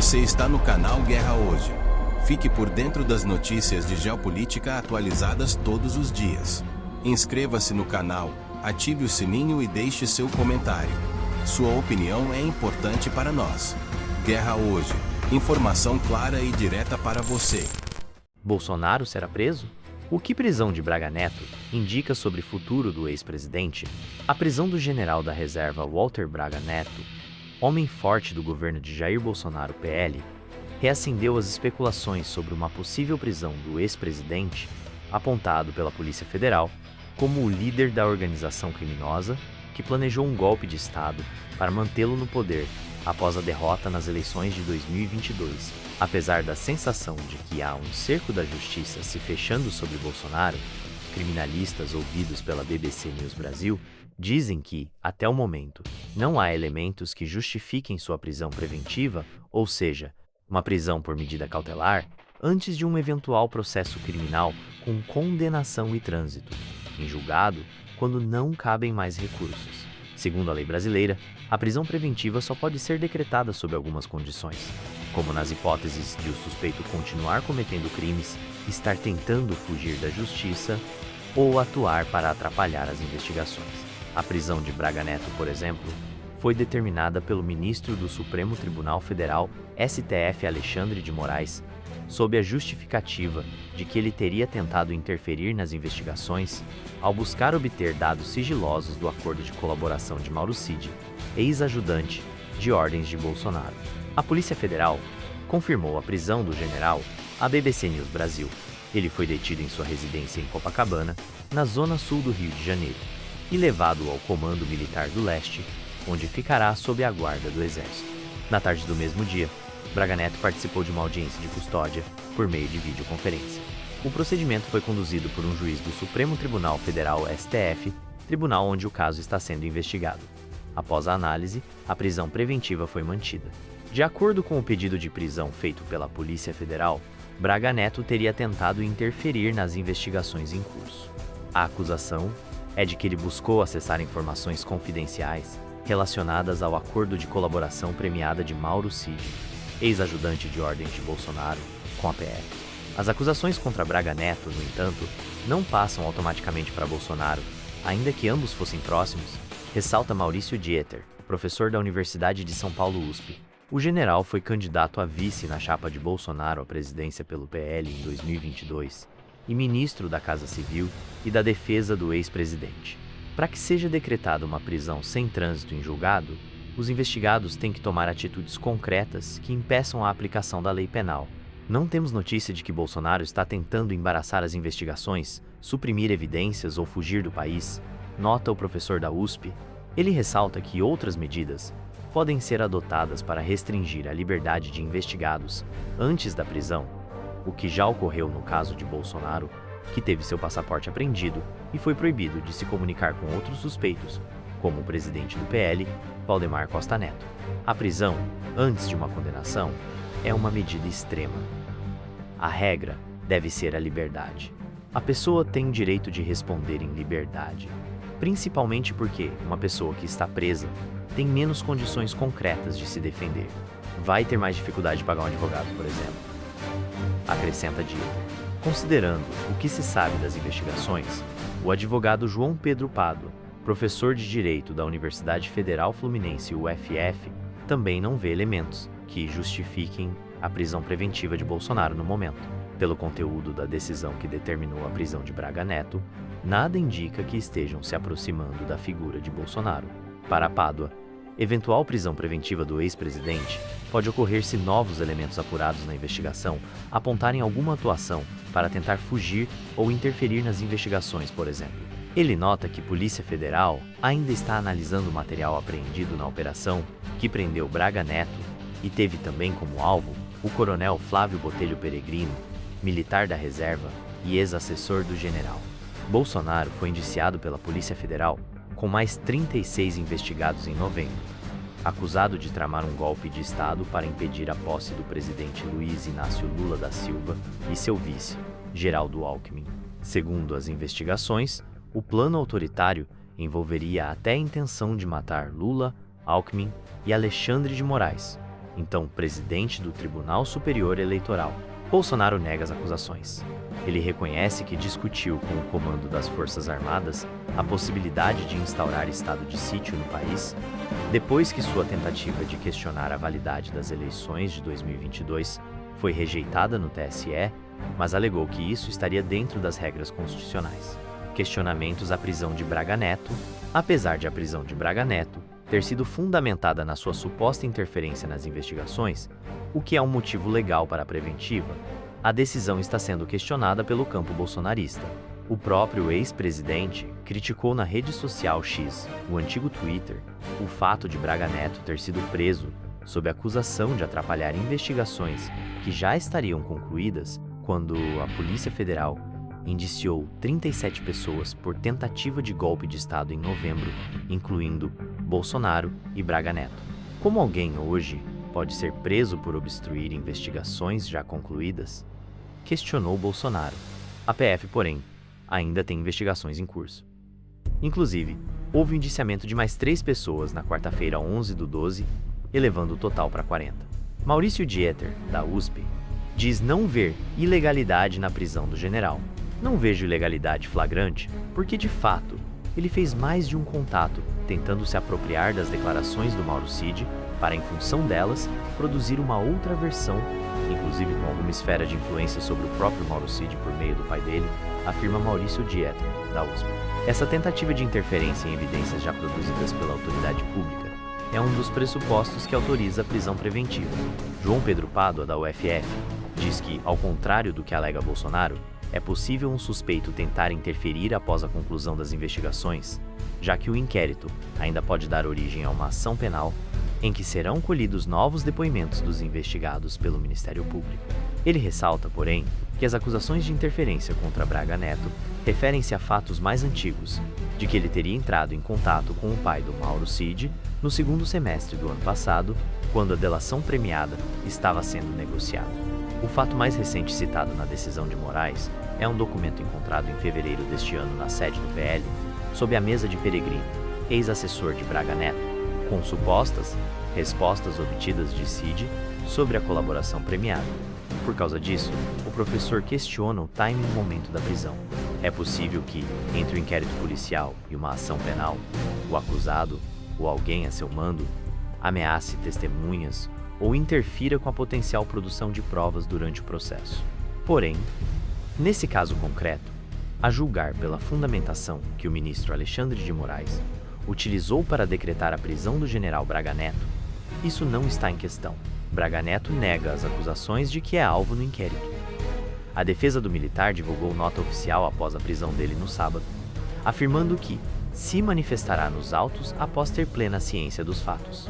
Você está no canal Guerra Hoje. Fique por dentro das notícias de geopolítica atualizadas todos os dias. Inscreva-se no canal, ative o sininho e deixe seu comentário. Sua opinião é importante para nós. Guerra Hoje. Informação clara e direta para você. Bolsonaro será preso? O que prisão de Braga Neto indica sobre o futuro do ex-presidente? A prisão do general da reserva Walter Braga Neto, homem forte do governo de Jair Bolsonaro PL, reacendeu as especulações sobre uma possível prisão do ex-presidente, apontado pela Polícia Federal como o líder da organização criminosa que planejou um golpe de Estado para mantê-lo no poder após a derrota nas eleições de 2022. Apesar da sensação de que há um cerco da justiça se fechando sobre Bolsonaro, criminalistas ouvidos pela BBC News Brasil dizem que, até o momento, não há elementos que justifiquem sua prisão preventiva, ou seja, uma prisão por medida cautelar, antes de um eventual processo criminal com condenação e trânsito, em julgado quando não cabem mais recursos. Segundo a lei brasileira, a prisão preventiva só pode ser decretada sob algumas condições, como nas hipóteses de o suspeito continuar cometendo crimes, estar tentando fugir da justiça ou atuar para atrapalhar as investigações. A prisão de Braga Neto, por exemplo, foi determinada pelo ministro do Supremo Tribunal Federal, STF, Alexandre de Moraes, sob a justificativa de que ele teria tentado interferir nas investigações ao buscar obter dados sigilosos do acordo de colaboração de Mauro Cid, ex-ajudante de ordens de Bolsonaro. A Polícia Federal confirmou a prisão do general à BBC News Brasil. Ele foi detido em sua residência em Copacabana, na zona sul do Rio de Janeiro, e levado ao Comando Militar do Leste, onde ficará sob a guarda do Exército. Na tarde do mesmo dia, Braga Neto participou de uma audiência de custódia por meio de videoconferência. O procedimento foi conduzido por um juiz do Supremo Tribunal Federal STF, tribunal onde o caso está sendo investigado. Após a análise, a prisão preventiva foi mantida. De acordo com o pedido de prisão feito pela Polícia Federal, Braga Neto teria tentado interferir nas investigações em curso. A acusação é de que ele buscou acessar informações confidenciais relacionadas ao acordo de colaboração premiada de Mauro Cid, ex-ajudante de ordens de Bolsonaro, com a PF. As acusações contra Braga Neto, no entanto, não passam automaticamente para Bolsonaro, ainda que ambos fossem próximos, ressalta Maurício Dieter, professor da Universidade de São Paulo USP. O general foi candidato a vice na chapa de Bolsonaro à presidência pelo PL em 2022 e ministro da Casa Civil e da Defesa do ex-presidente. Para que seja decretada uma prisão sem trânsito em julgado, os investigados têm que tomar atitudes concretas que impeçam a aplicação da lei penal. Não temos notícia de que Bolsonaro está tentando embaraçar as investigações, suprimir evidências ou fugir do país, nota o professor da USP. Ele ressalta que outras medidas podem ser adotadas para restringir a liberdade de investigados antes da prisão, o que já ocorreu no caso de Bolsonaro, que teve seu passaporte apreendido e foi proibido de se comunicar com outros suspeitos, como o presidente do PL, Valdemar Costa Neto. A prisão, antes de uma condenação, é uma medida extrema. A regra deve ser a liberdade. A pessoa tem o direito de responder em liberdade, principalmente porque uma pessoa que está presa tem menos condições concretas de se defender. Vai ter mais dificuldade de pagar um advogado, por exemplo. Acrescenta Dieter. Considerando o que se sabe das investigações, o advogado João Pedro Pádua, professor de Direito da Universidade Federal Fluminense UFF, também não vê elementos que justifiquem a prisão preventiva de Bolsonaro no momento. Pelo conteúdo da decisão que determinou a prisão de Braga Neto, nada indica que estejam se aproximando da figura de Bolsonaro. Para Pádua, eventual prisão preventiva do ex-presidente pode ocorrer se novos elementos apurados na investigação apontarem alguma atuação para tentar fugir ou interferir nas investigações, por exemplo. Ele nota que a Polícia Federal ainda está analisando o material apreendido na operação que prendeu Braga Neto e teve também como alvo o coronel Flávio Botelho Peregrino, militar da reserva e ex-assessor do general. Bolsonaro foi indiciado pela Polícia Federal com mais 36 investigados em novembro, acusado de tramar um golpe de Estado para impedir a posse do presidente Luiz Inácio Lula da Silva e seu vice, Geraldo Alckmin. Segundo as investigações, o plano autoritário envolveria até a intenção de matar Lula, Alckmin e Alexandre de Moraes, então presidente do Tribunal Superior Eleitoral. Bolsonaro nega as acusações. Ele reconhece que discutiu com o comando das Forças Armadas a possibilidade de instaurar estado de sítio no país, depois que sua tentativa de questionar a validade das eleições de 2022 foi rejeitada no TSE, mas alegou que isso estaria dentro das regras constitucionais. Questionamentos à prisão de Braga Neto. Apesar de a prisão de Braga Neto ter sido fundamentada na sua suposta interferência nas investigações, o que é um motivo legal para a preventiva, a decisão está sendo questionada pelo campo bolsonarista. O próprio ex-presidente criticou na rede social X, o antigo Twitter, o fato de Braga Neto ter sido preso sob acusação de atrapalhar investigações que já estariam concluídas quando a Polícia Federal indiciou 37 pessoas por tentativa de golpe de Estado em novembro, incluindo Bolsonaro e Braga Neto. Como alguém hoje pode ser preso por obstruir investigações já concluídas? Questionou Bolsonaro. A PF, porém, ainda tem investigações em curso. Inclusive, houve o indiciamento de mais 3 pessoas na quarta-feira 11/12, elevando o total para 40. Maurício Dieter, da USP, diz não ver ilegalidade na prisão do general. Não vejo ilegalidade flagrante porque, de fato, ele fez mais de um contato tentando se apropriar das declarações do Mauro Cid para, em função delas, produzir uma outra versão, inclusive com alguma esfera de influência sobre o próprio Mauro Cid por meio do pai dele, afirma Maurício Dieter, da USP. Essa tentativa de interferência em evidências já produzidas pela autoridade pública é um dos pressupostos que autoriza a prisão preventiva. João Pedro Pádua, da UFF, diz que, ao contrário do que alega Bolsonaro, é possível um suspeito tentar interferir após a conclusão das investigações, já que o inquérito ainda pode dar origem a uma ação penal em que serão colhidos novos depoimentos dos investigados pelo Ministério Público. Ele ressalta, porém, que as acusações de interferência contra Braga Neto referem-se a fatos mais antigos, de que ele teria entrado em contato com o pai do Mauro Cid no segundo semestre do ano passado, quando a delação premiada estava sendo negociada. O fato mais recente citado na decisão de Moraes é um documento encontrado em fevereiro deste ano na sede do PL, sob a mesa de Peregrino, ex-assessor de Braga Neto, com supostas respostas obtidas de Cid sobre a colaboração premiada. Por causa disso, o professor questiona o timing e momento da prisão. É possível que, entre o inquérito policial e uma ação penal, o acusado, ou alguém a seu mando, ameace testemunhas ou interfira com a potencial produção de provas durante o processo. Porém, nesse caso concreto, a julgar pela fundamentação que o ministro Alexandre de Moraes utilizou para decretar a prisão do general Braga Neto, isso não está em questão. Braga Neto nega as acusações de que é alvo no inquérito. A defesa do militar divulgou nota oficial após a prisão dele no sábado, afirmando que se manifestará nos autos após ter plena ciência dos fatos.